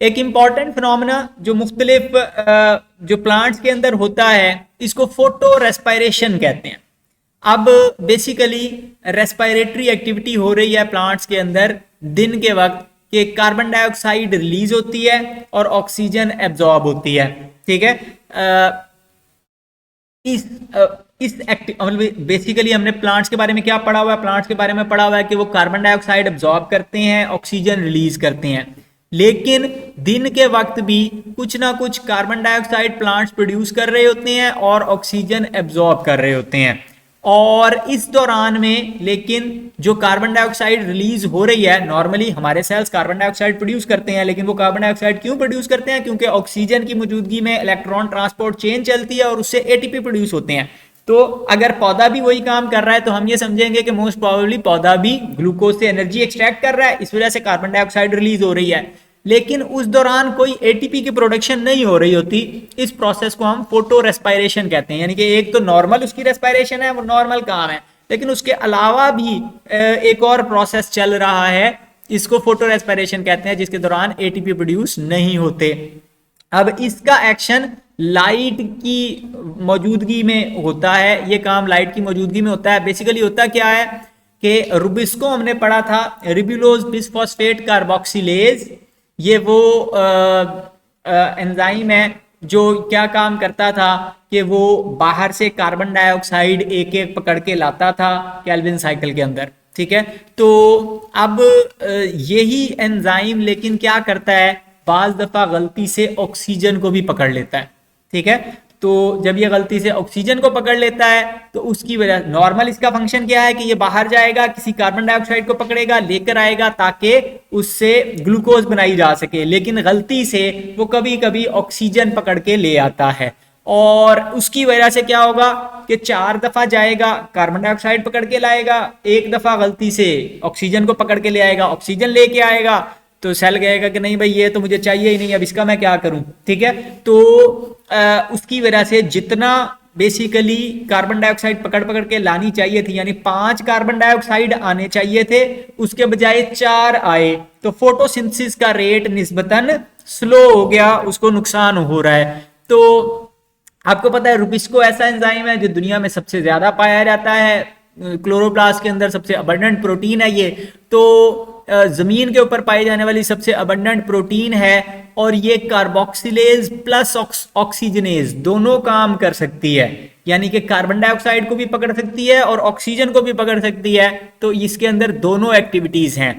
एक important phenomena जो मुख्तलिफ जो प्लांट्स के अंदर होता है, इसको फोटो रेस्पायरेशन कहते हैं। अब बेसिकली रेस्पायरेटरी एक्टिविटी हो रही है प्लांट्स के अंदर दिन के वक्त, कि कार्बन डाइऑक्साइड रिलीज होती है और ऑक्सीजन एब्जॉर्ब होती है। ठीक है, इस मतलब बेसिकली हमने प्लांट्स के बारे में क्या पढ़ा हुआ है, प्लांट्स के बारे में पढ़ा हुआ है कि वो कार्बन डाइऑक्साइड एब्जॉर्ब करते हैं, ऑक्सीजन रिलीज करते हैं। लेकिन दिन के वक्त भी कुछ ना कुछ कार्बन डाइऑक्साइड प्लांट्स प्रोड्यूस कर रहे होते हैं और ऑक्सीजन एब्जॉर्ब कर रहे होते हैं। और इस दौरान में लेकिन जो कार्बन डाइऑक्साइड रिलीज हो रही है, नॉर्मली हमारे सेल्स कार्बन डाइऑक्साइड प्रोड्यूस करते हैं, लेकिन वो कार्बन डाइऑक्साइड क्यों प्रोड्यूस करते हैं? क्योंकि ऑक्सीजन की मौजूदगी में इलेक्ट्रॉन ट्रांसपोर्ट चेन चलती है और उससे एटीपी प्रोड्यूस होते हैं। तो अगर पौधा भी वही काम कर रहा है तो हम ये समझेंगे कि मोस्ट प्रोबेबली पौधा भी ग्लूकोज से एनर्जी एक्सट्रैक्ट कर रहा है, इस वजह से कार्बन डाइऑक्साइड रिलीज हो रही है। लेकिन उस दौरान कोई एटीपी की प्रोडक्शन नहीं हो रही होती। इस प्रोसेस को हम फोटो रेस्पायरेशन कहते हैं। यानी कि एक तो नॉर्मल उसकी रेस्पायरेशन है, वो नॉर्मल काम है, लेकिन उसके अलावा भी एक और प्रोसेस चल रहा है, इसको फोटो रेस्पायरेशन कहते हैं, जिसके दौरान एटीपी प्रोड्यूस नहीं होते। अब इसका एक्शन लाइट की मौजूदगी में होता है, ये काम लाइट की मौजूदगी में होता है। बेसिकली होता क्या है कि रुबिस्को हमने पढ़ा था, रिबुलोज बिसफॉस्फेट कार्बोक्सिलेज, ये वो एंजाइम है जो क्या काम करता था कि वो बाहर से कार्बन डाइऑक्साइड एक एक पकड़ के लाता था केल्विन साइकिल के अंदर। ठीक है, तो अब यही एंजाइम लेकिन क्या करता है, बाज दफा गलती से ऑक्सीजन को भी पकड़ लेता है। ठीक है, तो जब ये गलती से ऑक्सीजन को पकड़ लेता है तो उसकी वजह, नॉर्मल इसका फंक्शन क्या है कि ये बाहर जाएगा, किसी कार्बन डाइऑक्साइड को पकड़ेगा, लेकर आएगा ताकि उससे ग्लूकोज बनाई जा सके, लेकिन गलती से वो कभी कभी ऑक्सीजन पकड़ के ले आता है। और उसकी वजह से क्या होगा कि 4 दफा जाएगा, कार्बन डाइऑक्साइड पकड़ के लाएगा, एक दफा गलती से ऑक्सीजन को पकड़ के ले आएगा, ऑक्सीजन लेके आएगा, तो सेल कहेगा कि नहीं भाई ये तो मुझे चाहिए ही नहीं, अब इसका मैं क्या करूं। ठीक है, तो उसकी वजह से जितना बेसिकली कार्बन डाइऑक्साइड पकड़ पकड़ के लानी चाहिए थी, यानी 5 कार्बन डाइऑक्साइड आने चाहिए थे, उसके बजाय 4 आए, तो फोटोसिंथेसिस का रेट निस्बतन स्लो हो गया, उसको नुकसान हो रहा है। तो आपको पता है रुबिस्को ऐसा एंजाइम है जो दुनिया में सबसे ज्यादा पाया जाता है, क्लोरोप्लास्ट के अंदर सबसे अबंडेंट प्रोटीन है ये, तो जमीन के ऊपर पाई जाने वाली सबसे अबंडेंट प्रोटीन है, और ये कार्बोक्सिलेज प्लस ऑक्सीजनेज दोनों काम कर सकती है, यानी कि कार्बन डाइऑक्साइड को भी पकड़ सकती है और ऑक्सीजन को भी पकड़ सकती है। तो इसके अंदर दोनों एक्टिविटीज हैं।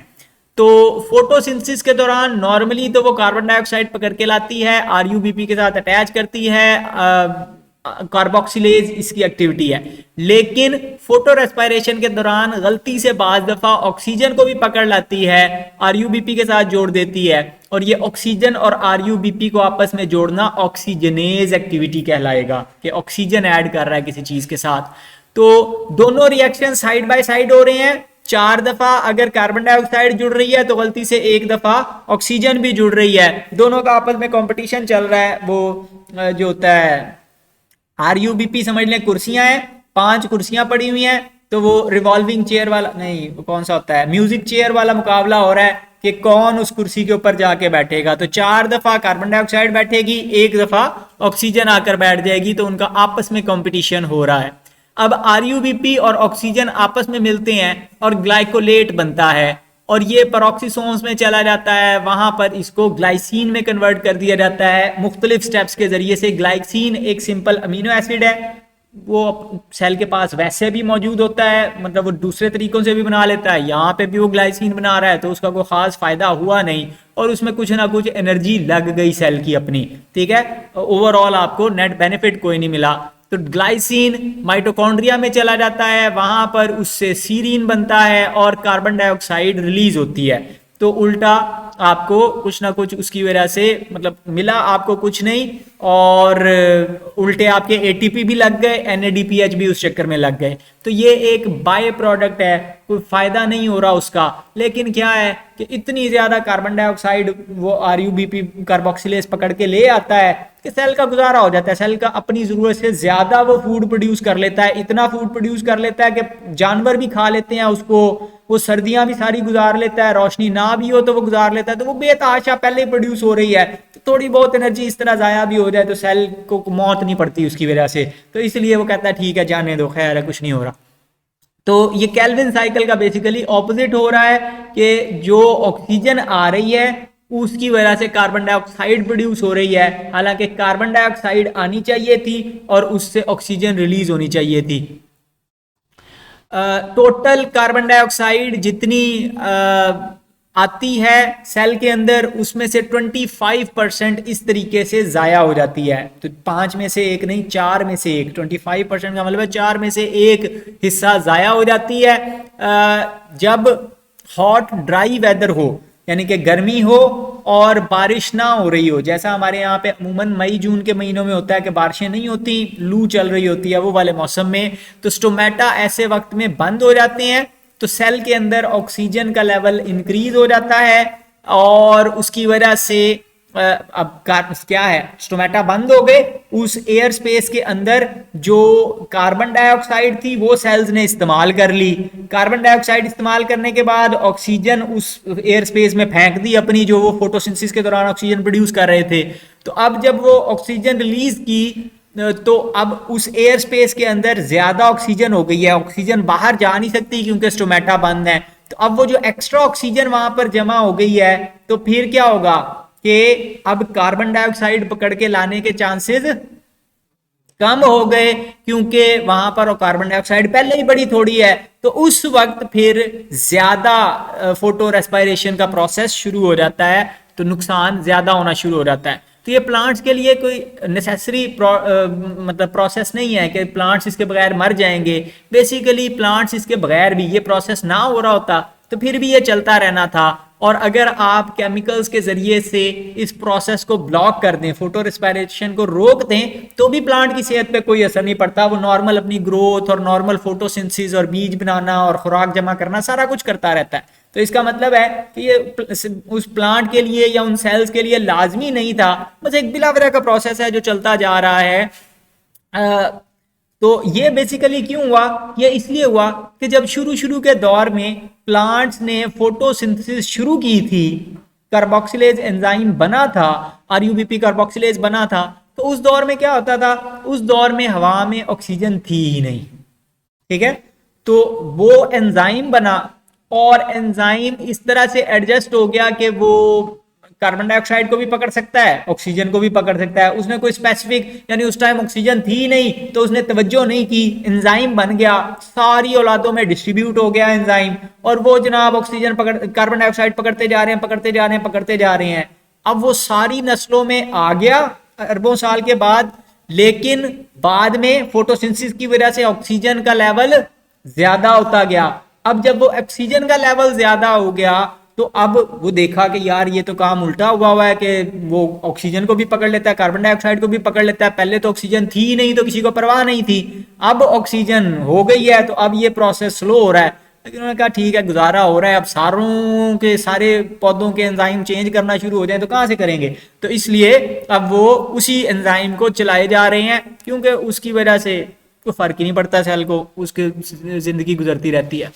तो फोटोसिंथेसिस के दौरान नॉर्मली तो वो कार्बन डाइऑक्साइड पकड़ के लाती है, आरयूबीपी के साथ अटैच करती है, कार्बोक्सिलेज इसकी एक्टिविटी है। लेकिन फोटो रेस्पायरेशन के दौरान गलती से बाज दफा ऑक्सीजन को भी पकड़ लाती है, आरयूबीपी के साथ जोड़ देती है, और ये ऑक्सीजन और आरयूबीपी को आपस में जोड़ना ऑक्सीजनेज एक्टिविटी कहलाएगा, कि ऑक्सीजन ऐड कर रहा है किसी चीज के साथ। तो दोनों रिएक्शन साइड बाय साइड हो रहे हैं। 4 दफा अगर कार्बन डाइऑक्साइड जुड़ रही है तो गलती से 1 दफा ऑक्सीजन भी जुड़ रही है, दोनों का आपस में कंपटीशन चल रहा है। वो जो होता है आरयूबीपी समझ लें कुर्सियां हैं, 5 कुर्सियां पड़ी हुई हैं, तो वो रिवॉल्विंग चेयर वाला नहीं, वो कौन सा होता है, म्यूजिक चेयर वाला मुकाबला हो रहा है कि कौन उस कुर्सी के ऊपर जाके बैठेगा। तो 4 दफा कार्बन डाइऑक्साइड बैठेगी, 1 दफा ऑक्सीजन आकर बैठ जाएगी, तो उनका आपस में कंपटीशन हो रहा है। अब आरयूबीपी और ऑक्सीजन आपस में मिलते हैं और ग्लाइकोलेट बनता है, और ये पेरोक्सिसोम्स में चला जाता है, वहां पर इसको ग्लाइसिन में कन्वर्ट कर दिया जाता है मुख्तलिफ स्टेप्स के जरिए से। ग्लाइसिन एक सिंपल अमीनो एसिड है, वो सेल के पास वैसे भी मौजूद होता है, मतलब वो दूसरे तरीकों से भी बना लेता है, यहाँ पे भी वो ग्लाइसिन बना रहा है, तो उसका कोई खास फायदा हुआ नहीं, और उसमें कुछ ना कुछ एनर्जी लग गई सेल की अपनी। ठीक है, ओवरऑल आपको नेट बेनिफिट कोई नहीं मिला। तो ग्लाइसिन माइटोकॉन्ड्रिया में चला जाता है, वहां पर उससे सीरीन बनता है और कार्बन डाइऑक्साइड रिलीज होती है। तो उल्टा आपको कुछ ना कुछ उसकी वजह से मतलब मिला, आपको कुछ नहीं, और उल्टे आपके एटीपी भी लग गए, एनएडीपीएच भी उस चक्कर में लग गए। तो ये एक बाय प्रोडक्ट है, कोई फायदा नहीं हो रहा उसका। लेकिन क्या है कि इतनी ज्यादा कार्बन डाइऑक्साइड वो आरयूबीपी कार्बोक्सिलेज पकड़ के ले आता है कि सेल का गुजारा हो जाता है, सेल का अपनी जरूरत से ज्यादा वो फूड प्रोड्यूस कर लेता है, इतना फूड प्रोड्यूस कर लेता है कि जानवर भी खा लेते हैं उसको, वो सर्दियां भी सारी गुजार लेता है, रोशनी ना भी हो तो वो गुजार लेता है, जाता है तो वो बेतहाशा पहले ही प्रोड्यूस हो रही है, तो थोड़ी बहुत एनर्जी इस तरह जाया भी हो जाए तो सेल को मौत नहीं पड़ती उसकी वजह से, तो इसलिए वो कहता है ठीक है जाने दो, खैर है, कुछ नहीं हो रहा। तो ये केल्विन साइकिल का बेसिकली ऑपोजिट हो रहा है कि जो ऑक्सीजन आ रही है उसकी वजह से कार्बन डाइऑक्साइड प्रोड्यूस हो रही है, हालांकि कार्बन डाइऑक्साइड आनी चाहिए थी और उससे ऑक्सीजन रिलीज होनी चाहिए थी। टोटल कार्बन डाइऑक्साइड जितनी आती है सेल के अंदर उसमें से 25% इस तरीके से जाया हो जाती है, तो 5 में से एक नहीं 4 में से एक, 25% का मतलब है 4 में से एक हिस्सा जाया हो जाती है जब हॉट ड्राई वेदर हो, यानी कि गर्मी हो और बारिश ना हो रही हो। जैसा हमारे यहाँ पे अमूमन मई जून के महीनों में होता है कि बारिशें नहीं होती, लू चल रही होती है, वो वाले मौसम में तो स्टोमेटा ऐसे वक्त में बंद हो जाते हैं, तो सेल के अंदर ऑक्सीजन का लेवल इंक्रीज हो जाता है और उसकी वजह से अब क्या है, स्टोमेटा बंद हो गए, उस एयर स्पेस के अंदर जो कार्बन डाइऑक्साइड थी वो सेल्स ने इस्तेमाल कर ली। कार्बन डाइऑक्साइड इस्तेमाल करने के बाद ऑक्सीजन उस एयर स्पेस में फेंक दी अपनी, जो वो फोटोसिंथेसिस के दौरान ऑक्सीजन प्रोड्यूस कर रहे थे। तो अब जब वो ऑक्सीजन रिलीज की तो अब उस एयर स्पेस के अंदर ज्यादा ऑक्सीजन हो गई है, ऑक्सीजन बाहर जा नहीं सकती क्योंकि स्टोमेटा बंद है। तो अब वो जो एक्स्ट्रा ऑक्सीजन वहां पर जमा हो गई है तो फिर क्या होगा कि अब कार्बन डाइऑक्साइड पकड़ के लाने के चांसेस कम हो गए, क्योंकि वहां पर कार्बन डाइऑक्साइड पहले ही बड़ी थोड़ी है, तो उस वक्त फिर ज्यादा फोटो रेस्पिरेशन का प्रोसेस शुरू हो जाता है, तो नुकसान ज्यादा होना शुरू हो जाता है। तो ये प्लांट्स के लिए कोई नेसेसरी मतलब प्रोसेस नहीं है कि प्लांट्स इसके बगैर मर जाएंगे। बेसिकली प्लांट्स इसके बगैर भी, ये प्रोसेस ना हो रहा होता तो फिर भी ये चलता रहना था, और अगर आप केमिकल्स के जरिए से इस प्रोसेस को ब्लॉक कर दें, फोटो रेस्पिरेशन को रोक दें, तो भी प्लांट की सेहत पे कोई असर नहीं पड़ता। वो नॉर्मल अपनी ग्रोथ और नॉर्मल फोटोसिंथेसिस और बीज बनाना और खुराक जमा करना सारा कुछ करता रहता है। तो इसका मतलब है कि ये उस प्लांट के लिए या उन सेल्स के लिए लाजमी नहीं था, बस एक बिलावरा का प्रोसेस है जो चलता जा रहा है। तो ये बेसिकली क्यों हुआ, ये इसलिए हुआ कि जब शुरू के दौर में प्लांट्स ने फोटोसिंथेसिस शुरू की थी, कार्बोक्सिलेज एंजाइम बना था, आरयूबीपी कार्बोक्सिलेज बना था, तो उस दौर में क्या होता था, उस दौर में हवा में ऑक्सीजन थी ही नहीं, ठीक है। तो वो एंजाइम बना और एंजाइम इस तरह से एडजस्ट हो गया कि वो कार्बन डाइऑक्साइड को भी पकड़ सकता है, ऑक्सीजन को भी पकड़ सकता है। उसने कोई स्पेसिफिक, यानी उस टाइम ऑक्सीजन थी नहीं तो उसने तवज्जो नहीं की, एंजाइम बन गया, सारी औलादों में डिस्ट्रीब्यूट हो गया एंजाइम, और वो जनाब ऑक्सीजन कार्बन डाइऑक्साइड पकड़ते जा रहे हैं, पकड़ते जा रहे हैं, पकड़ते जा रहे हैं। अब वो सारी नस्लों में आ गया अरबों साल के बाद, लेकिन बाद में फोटोसिंथेसिस की वजह से ऑक्सीजन का लेवल ज्यादा होता गया। अब जब वो ऑक्सीजन का लेवल ज्यादा हो गया तो अब वो देखा कि यार ये तो काम उल्टा हुआ है कि वो ऑक्सीजन को भी पकड़ लेता है, कार्बन डाइऑक्साइड को भी पकड़ लेता है। पहले तो ऑक्सीजन थी ही नहीं तो किसी को परवाह नहीं थी, अब ऑक्सीजन हो गई है तो अब ये प्रोसेस स्लो हो रहा है। लेकिन उन्होंने कहा ठीक है, गुजारा हो रहा है, अब सारों के सारे पौधों के एंजाइम चेंज करना शुरू हो जाए तो कहाँ से करेंगे, तो इसलिए अब वो उसी एंजाइम को चलाए जा रहे हैं, क्योंकि उसकी वजह से कोई फर्क ही नहीं पड़ता सेल को, उसकी जिंदगी गुजरती रहती है।